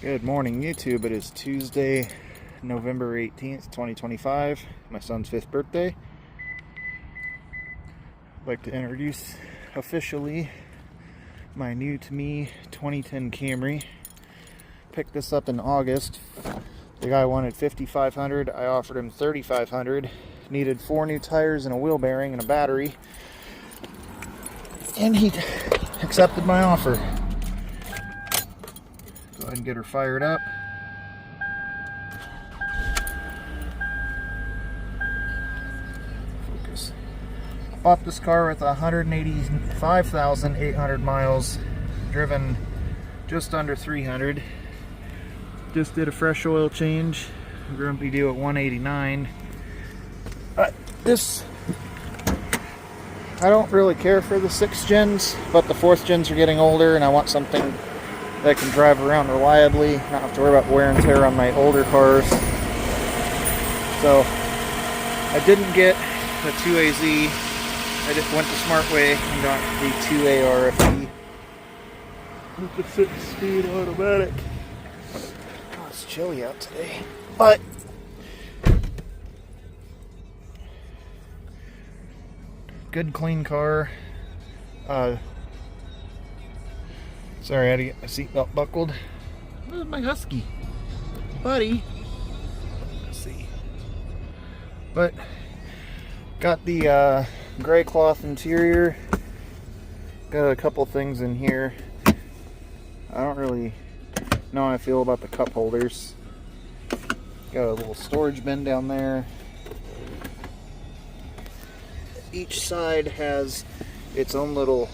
Good morning, YouTube. It is Tuesday, November 18th, 2025, my son's 5th birthday. I'd like to introduce officially my new to me 2010 Camry. Picked this up in August. The guy wanted $5,500. I offered him $3,500. Needed 4 new tires and a wheel bearing and a battery. And he accepted my offer. Go ahead and get her fired up. Focus. I bought this car with 185,800 miles, driven just under 300. Just did a fresh oil change. Grumpy due at 189. This, I don't really care for the 6th gens, but the 4th gens are getting older, and I want something that can drive around reliably, not have to worry about wear and tear on my older cars. So I didn't get the 2AZ. I just went the smart way and got the 2A RFE with the 6-speed automatic. Oh, it's chilly out today, but good clean car. Sorry, I had to get my seatbelt buckled. Where's my husky? Buddy. Let's see. But got the gray cloth interior. Got a couple things in here. I don't really know how I feel about the cup holders. Got a little storage bin down there. Each side has its own little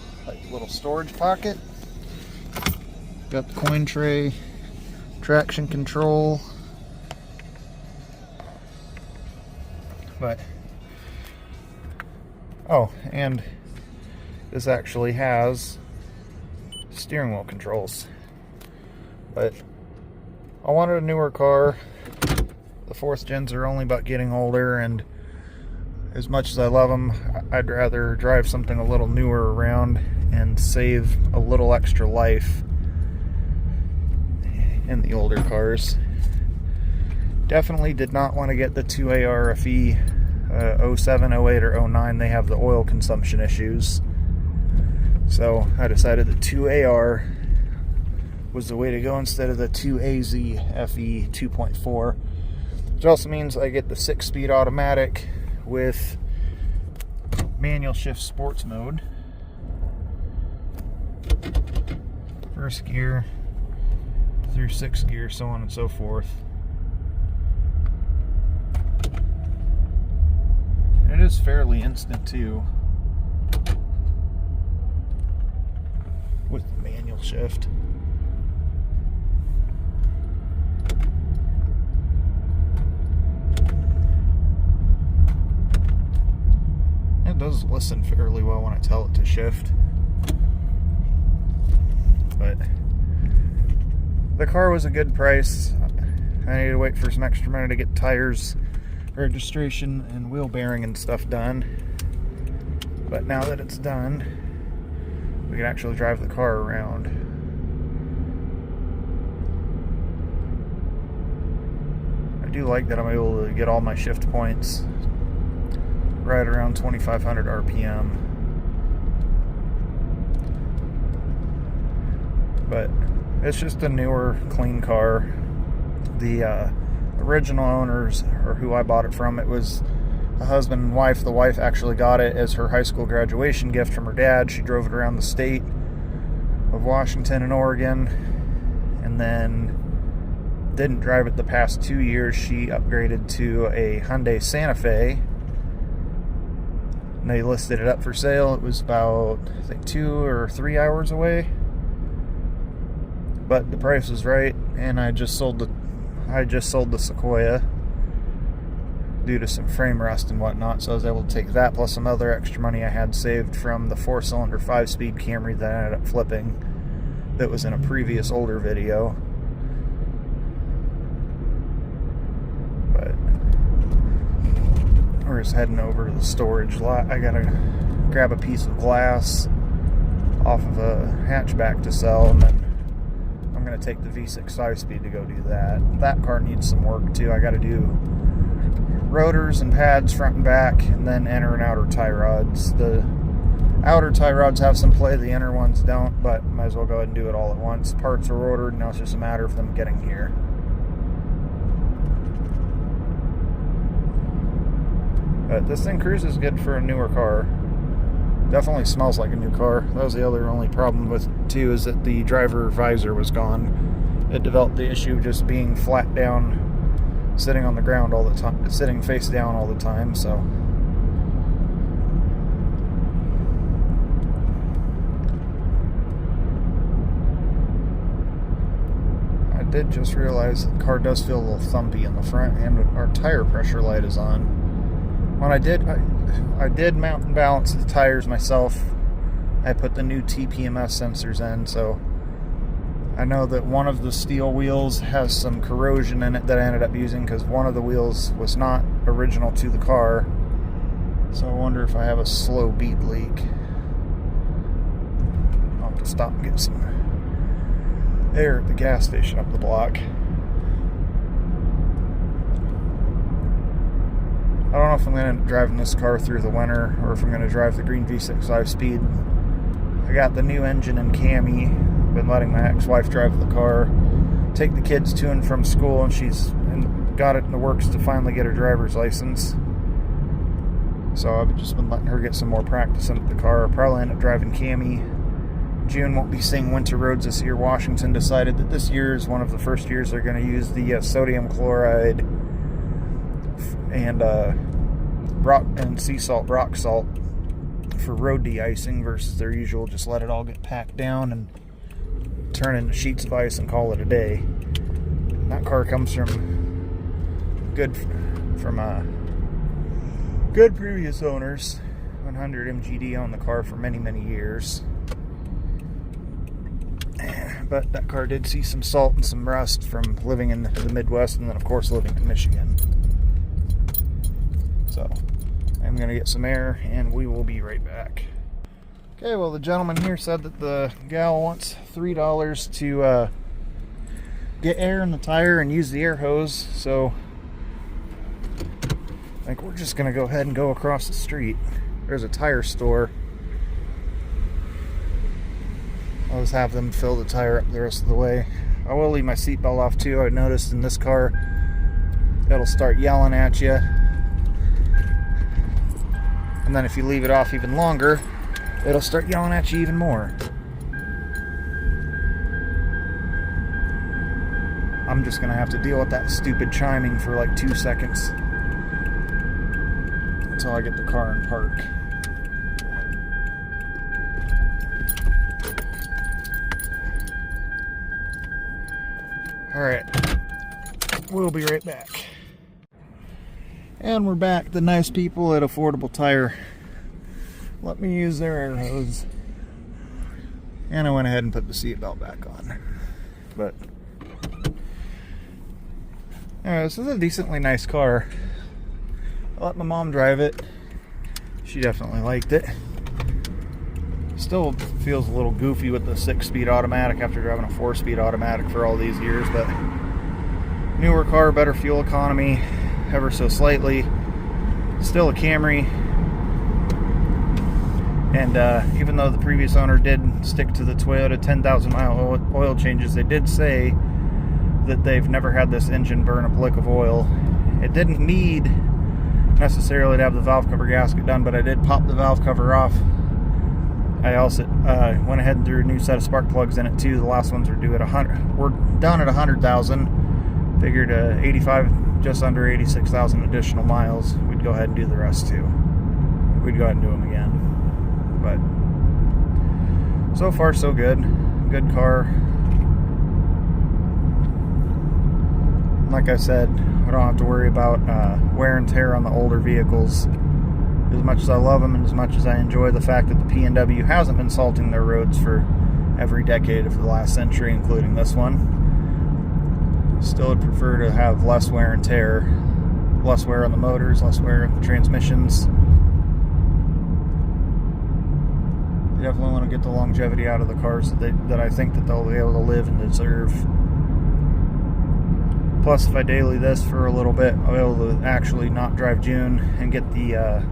storage pocket. Got the coin tray, traction control, and this actually has steering wheel controls. But I wanted a newer car. The 4th gens are only about getting older, and as much as I love them, I'd rather drive something a little newer around and save a little extra life in the older cars. Definitely did not want to get the 2A RFE 07, 08, or 09. They have the oil consumption issues. So I decided the 2AR was the way to go instead of the 2AZ FE 2.4. Which also means I get the 6-speed automatic with manual shift sports mode. First gear through 6th gear, so on and so forth. It is fairly instant too, with the manual shift. It does listen fairly well when I tell it to shift, but the car was a good price. I needed to wait for some extra money to get tires, registration, and wheel bearing and stuff done. But now that it's done, we can actually drive the car around. I do like that I'm able to get all my shift points right around 2,500 RPM. But it's just a newer, clean car. The original owners, or who I bought it from, it was a husband and wife. The wife actually got it as her high school graduation gift from her dad. She drove it around the state of Washington and Oregon, and then didn't drive it the past 2 years. She upgraded to a Hyundai Santa Fe, and they listed it up for sale. It was about, I think, 2 or 3 hours away. But the price was right, and I just sold the Sequoia due to some frame rust and whatnot, so I was able to take that plus some other extra money I had saved from the 4-cylinder 5-speed Camry that I ended up flipping that was in a previous older video. But we're just heading over to the storage lot. I gotta grab a piece of glass off of a hatchback to sell, and then I'm I'm going to take the V6 5-speed to go do that. That car needs some work too. I got to do rotors and pads front and back, and then inner and outer tie rods. The outer tie rods have some play, the inner ones don't, but might as well go ahead and do it all at once. Parts are ordered, now it's just a matter of them getting here. But this thing cruises good for a newer car. Definitely smells like a new car. That was the only problem with it too, is that the driver visor was gone. It developed the issue of just being flat down, sitting on the ground all the time, sitting face down all the time, so. I did just realize the car does feel a little thumpy in the front, and our tire pressure light is on. When I did mount and balance the tires myself. I put the new TPMS sensors in, so I know that one of the steel wheels has some corrosion in it that I ended up using because one of the wheels was not original to the car. So I wonder if I have a slow bead leak. I'll have to stop and get some air at the gas station up the block. I don't know if I'm going to end up driving this car through the winter or if I'm going to drive the green V6 5-speed. I got the new engine in Camry. Been letting my ex-wife drive the car, take the kids to and from school, and she's got it in the works to finally get her driver's license. So I've just been letting her get some more practice in the car. I'll probably end up driving Camry. June won't be seeing winter roads this year. Washington decided that this year is one of the first years they're going to use the sodium chloride and sea salt, rock salt for road de-icing versus their usual just let it all get packed down and turn into sheets of ice and call it a day. That car comes from good previous owners. 100 MGD on the car for many, many years. But that car did see some salt and some rust from living in the Midwest and then of course living in Michigan. So I'm going to get some air and we will be right back. Okay, well the gentleman here said that the gal wants $3 to get air in the tire and use the air hose, so I think we're just going to go ahead and go across the street. There's a tire store. I'll just have them fill the tire up the rest of the way. I will leave my seatbelt off too. I noticed in this car it'll start yelling at you. And then if you leave it off even longer, it'll start yelling at you even more. I'm just going to have to deal with that stupid chiming for like 2 seconds until I get the car in park. Alright, we'll be right back. And we're back. The nice people at Affordable Tire let me use their air hose. And I went ahead and put the seatbelt back on. But this is a decently nice car. I let my mom drive it. She definitely liked it. Still feels a little goofy with the 6-speed automatic after driving a 4-speed automatic for all these years, but newer car, better fuel economy, ever so slightly. Still a Camry. And even though the previous owner did stick to the Toyota 10,000 mile oil changes, they did say that they've never had this engine burn a blick of oil. It didn't need necessarily to have the valve cover gasket done, but I did pop the valve cover off. I also went ahead and threw a new set of spark plugs in it too. The last ones were due at 100. We're done at 100,000. Figured 85, just under 86,000 additional miles. We'd go ahead and do the rest too. We'd go ahead and do them again. But so far so good. Good car. Like I said, I don't have to worry about wear and tear on the older vehicles. As much as I love them and as much as I enjoy the fact that the P&W hasn't been salting their roads for every decade of the last century, including this one, still would prefer to have less wear and tear. Less wear on the motors, less wear on the transmissions. definitely want to get the longevity out of the cars that I think that they'll be able to live and deserve. Plus, if I daily this for a little bit, I'll be able to actually not drive June and get the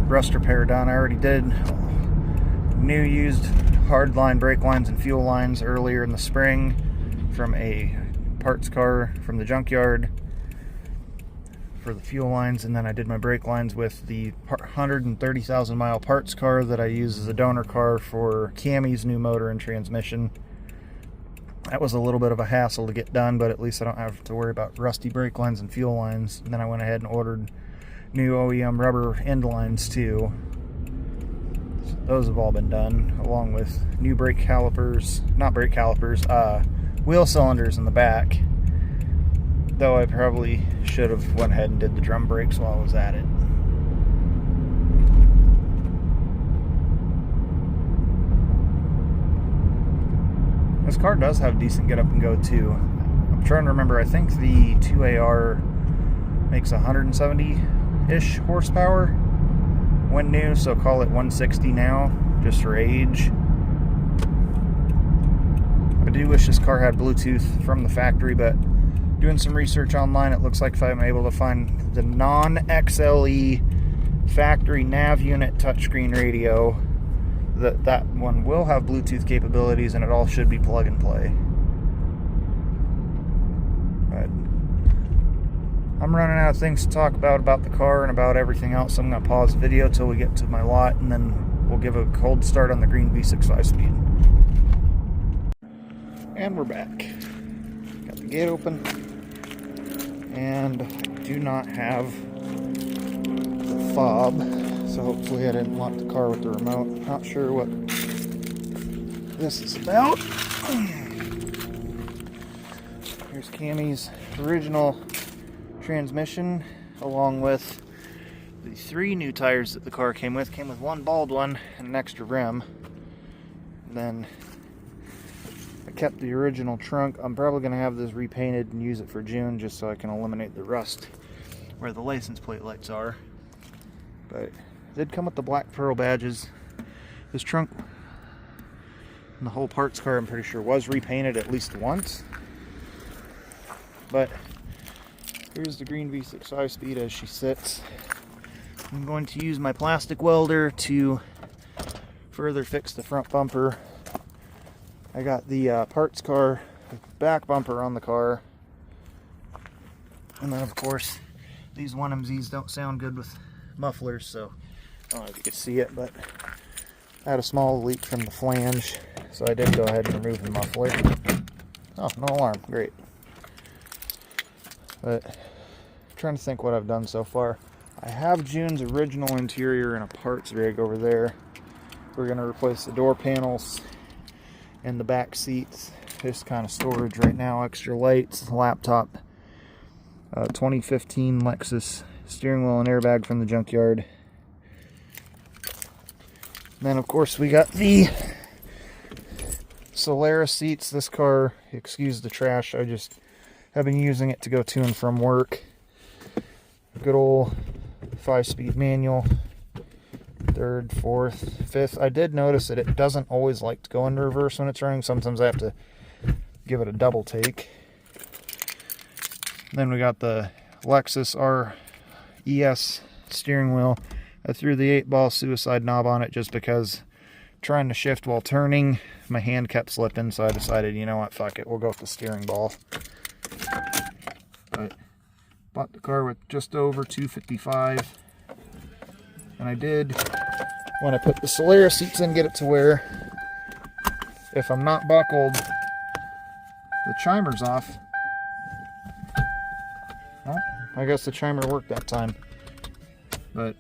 rust repair done. I already did new used hardline brake lines and fuel lines earlier in the spring from a parts car from the junkyard for the fuel lines, and then I did my brake lines with the 130,000 mile parts car that I use as a donor car for Camry's new motor and transmission. That was a little bit of a hassle to get done, but at least I don't have to worry about rusty brake lines and fuel lines. And then I went ahead and ordered new OEM rubber end lines too. So those have all been done, along with new brake calipers, not brake calipers, wheel cylinders in the back. Though I probably should have went ahead and did the drum brakes while I was at it. This car does have decent get up and go too. I'm trying to remember, I think the 2AR makes 170-ish horsepower when new, so call it 160 now, just for age. I do wish this car had Bluetooth from the factory, but doing some research online, it looks like if I'm able to find the non-XLE factory nav unit touchscreen radio, that one will have Bluetooth capabilities, and it all should be plug and play. But I'm running out of things to talk about the car and about everything else, so I'm going to pause the video till we get to my lot, and then we'll give a cold start on the green V6 5-speed. And we're back. Got the gate open, and I do not have the fob. So hopefully I didn't lock the car with the remote. Not sure what this is about. Here's Cammy's original transmission, along with the 3 new tires that the car came with. Came with one bald one and an extra rim. And then I kept the original trunk. I'm probably going to have this repainted and use it for June, just so I can eliminate the rust where the license plate lights are. But did come with the black pearl badges. This trunk and the whole parts car, I'm pretty sure, was repainted at least once. But here's the green V6 5-speed as she sits. I'm going to use my plastic welder to further fix the front bumper. I got the parts car back bumper on the car. And then, of course, these 1MZs don't sound good with mufflers, so I don't know if you could see it, but I had a small leak from the flange, so I did go ahead and remove the muffler. Oh, no alarm. Great. But I'm trying to think what I've done so far. I have June's original interior in a parts rig over there. We're going to replace the door panels and the back seats. Just kind of storage right now. Extra lights, laptop, 2015 Lexus steering wheel and airbag from the junkyard. Then, of course, we got the Solaris seats. This car, excuse the trash, I just have been using it to go to and from work. Good old 5-speed manual. 3rd, 4th, 5th. I did notice that it doesn't always like to go into reverse when it's running. Sometimes I have to give it a double take. Then we got the Lexus RES steering wheel. I threw the 8-ball suicide knob on it just because trying to shift while turning, my hand kept slipping, so I decided, you know what, fuck it, we'll go with the steering ball. But bought the car with just over $255, and I did, when I put the Solaris seats in, get it to where if I'm not buckled, the chimer's off. Well, I guess the chimer worked that time, but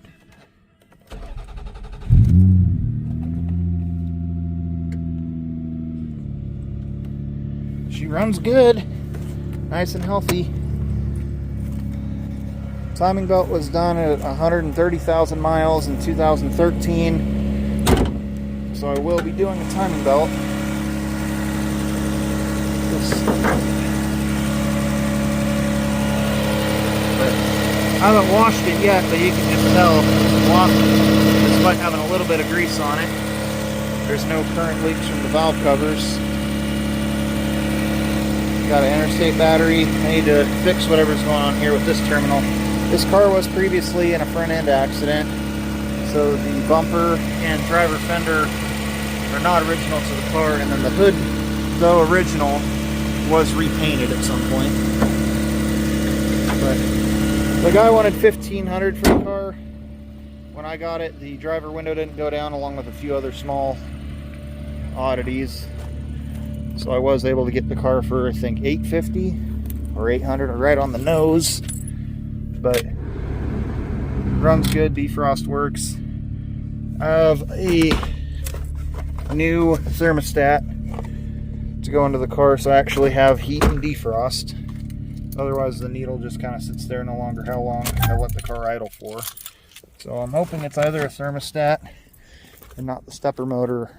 she runs good, nice and healthy. Timing belt was done at 130,000 miles in 2013, so I will be doing a timing belt. I haven't washed it yet, but you can just tell it's washed despite having a little bit of grease on it. There's no current leaks from the valve covers. Got an interstate battery. I need to fix whatever's going on here with this terminal. This car was previously in a front end accident, so the bumper and driver fender are not original to the car, and then the hood, though original, was repainted at some point. But the guy wanted $1,500 for the car. When I got it, the driver window didn't go down, along with a few other small oddities. So I was able to get the car for, I think, $850 or $800, right on the nose. But runs good, defrost works. I have a new thermostat to go into the car, so I actually have heat and defrost. Otherwise the needle just kind of sits there no longer how long I let the car idle for. So I'm hoping it's either a thermostat and not the stepper motor,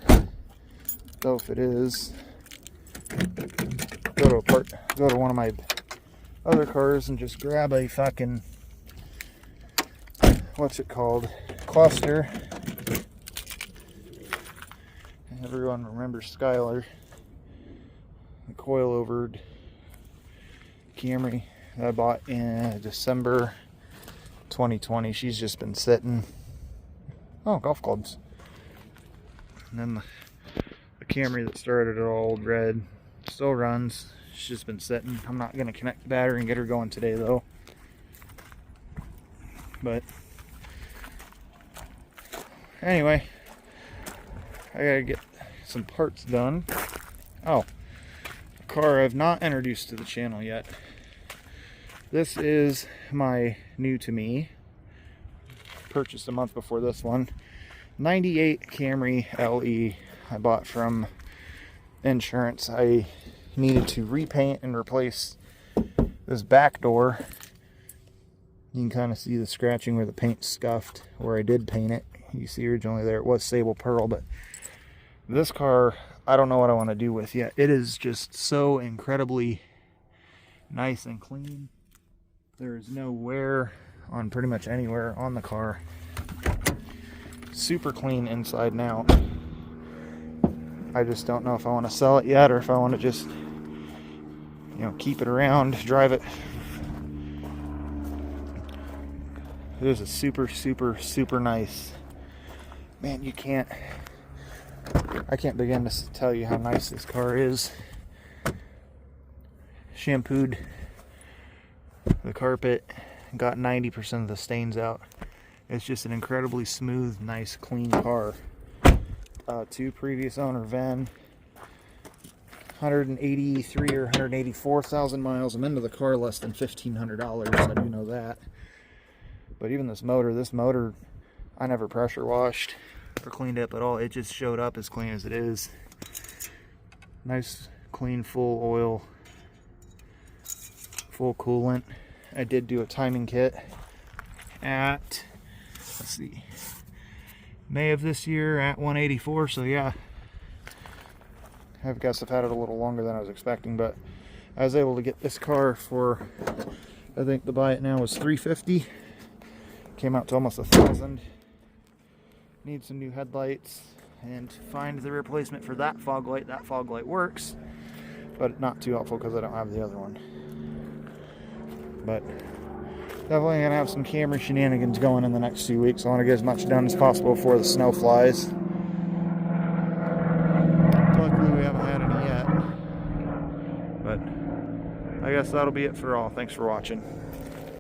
though if it is, go to one of my other cars and just grab a fucking, what's it called, cluster. Everyone remembers Skylar, the coilover Camry that I bought in December 2020. She's just been sitting. Oh, golf clubs. And then the Camry that started it all, old red, still runs. She's just been sitting. I'm not going to connect the battery and get her going today though. But anyway, I gotta get some parts done. Oh, a car I've not introduced to the channel yet. This is my new to me, purchased a month before this one, 98 Camry LE. I bought from insurance. I needed to repaint and replace this back door. You can kind of see the scratching where the paint's scuffed, where I did paint it. You see originally there it was sable pearl, but this car, I don't know what I want to do with yet. It is just so incredibly nice and clean. There is no wear on pretty much anywhere on the car. Super clean inside and out. I just don't know if I want to sell it yet or if I want to just, you know, keep it around, drive it. It is a super, super, super nice. Man, I can't begin to tell you how nice this car is. Shampooed the carpet, got 90% of the stains out. It's just an incredibly smooth, nice, clean car. Two previous owner VIN, 183 or 184,000 miles. I'm into the car less than $1,500. I do know that. But even this motor, I never pressure washed or cleaned up at all. It just showed up as clean as it is. Nice, clean, full oil, full coolant. I did do a timing kit at, let's see, May of this year at 184. So yeah, I guess I've had it a little longer than I was expecting, but I was able to get this car for, I think the buy it now was $350. Came out to almost $1,000. Need some new headlights and find the replacement for that fog light. That fog light works, but not too helpful because I don't have the other one. But definitely gonna have some Camry shenanigans going in the next 2 weeks. I want to get as much done as possible before the snow flies. Luckily we haven't had any yet. But I guess that'll be it for all. Thanks for watching.